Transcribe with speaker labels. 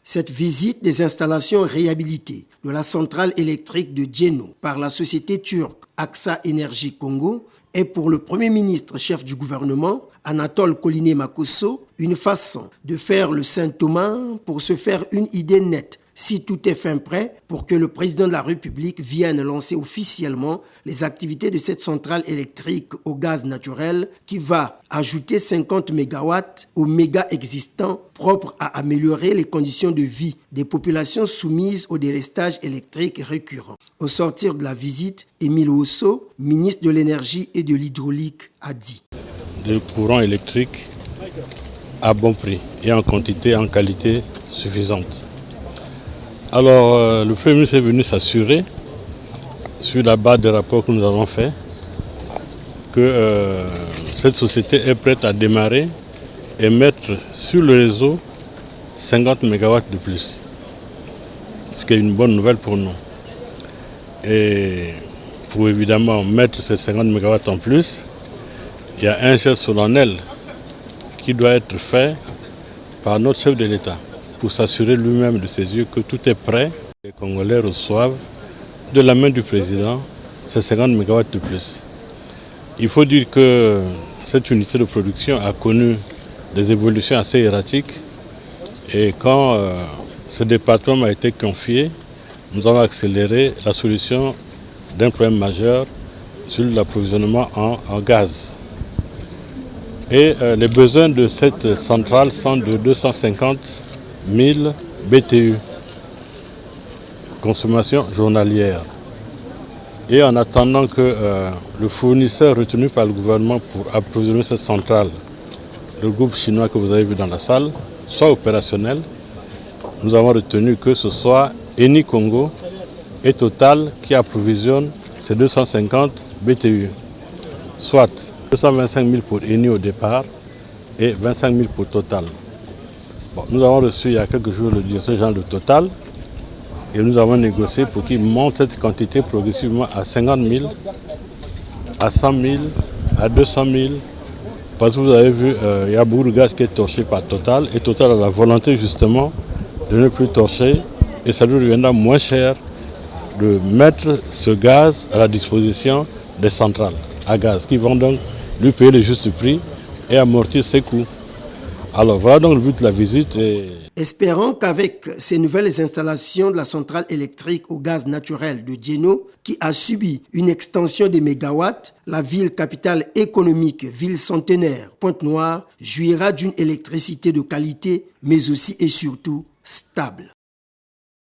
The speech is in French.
Speaker 1: Cette visite des installations réhabilitées de la centrale électrique de Djeno par la société turque AXA Énergie Congo est pour le Premier ministre chef du gouvernement, Anatole Koliné-Makosso, une façon de faire le Saint-Thomas pour se faire une idée nette si tout est fin prêt pour que le président de la République vienne lancer officiellement les activités de cette centrale électrique au gaz naturel qui va ajouter 50 MW aux méga existants propres à améliorer les conditions de vie des populations soumises au délestage électrique récurrent. Au sortir de la visite, Émile Osso, ministre de l'énergie et de l'hydraulique, a dit:
Speaker 2: le courant électrique à bon prix et en quantité et en qualité suffisante. Alors, le Premier ministre est venu s'assurer, sur la base des rapports que nous avons faits, que cette société est prête à démarrer et mettre sur le réseau 50 MW de plus. Ce qui est une bonne nouvelle pour nous. Et pour évidemment mettre ces 50 MW en plus, il y a un geste solennel qui doit être fait par notre chef de l'État pour s'assurer lui-même de ses yeux que tout est prêt. Les Congolais reçoivent de la main du président ces 50 MW de plus. Il faut dire que cette unité de production a connu des évolutions assez erratiques et quand ce département m'a été confié, nous avons accéléré la solution d'un problème majeur sur l'approvisionnement en gaz. Et les besoins de cette centrale sont de 250 000 BTU, consommation journalière. Et en attendant que le fournisseur retenu par le gouvernement pour approvisionner cette centrale, le groupe chinois que vous avez vu dans la salle, soit opérationnel, nous avons retenu que ce soit Eni Congo et Total qui approvisionnent ces 250 BTU, soit 225 000 pour Eni au départ et 25 000 pour Total. Bon, nous avons reçu il y a quelques jours le directeur de Total et nous avons négocié pour qu'il monte cette quantité progressivement à 50 000, à 100 000, à 200 000. Parce que vous avez vu, il y a beaucoup de gaz qui est torché par Total et Total a la volonté justement de ne plus torcher et ça lui reviendra moins cher de mettre ce gaz à la disposition des centrales à gaz qui vont donc lui payer le juste prix et amortir ses coûts. Alors voilà donc le but de la visite.
Speaker 1: Espérons qu'avec ces nouvelles installations de la centrale électrique au gaz naturel de Djeno, qui a subi une extension des mégawatts, la ville capitale économique, ville centenaire, Pointe-Noire, jouira d'une électricité de qualité, mais aussi et surtout stable.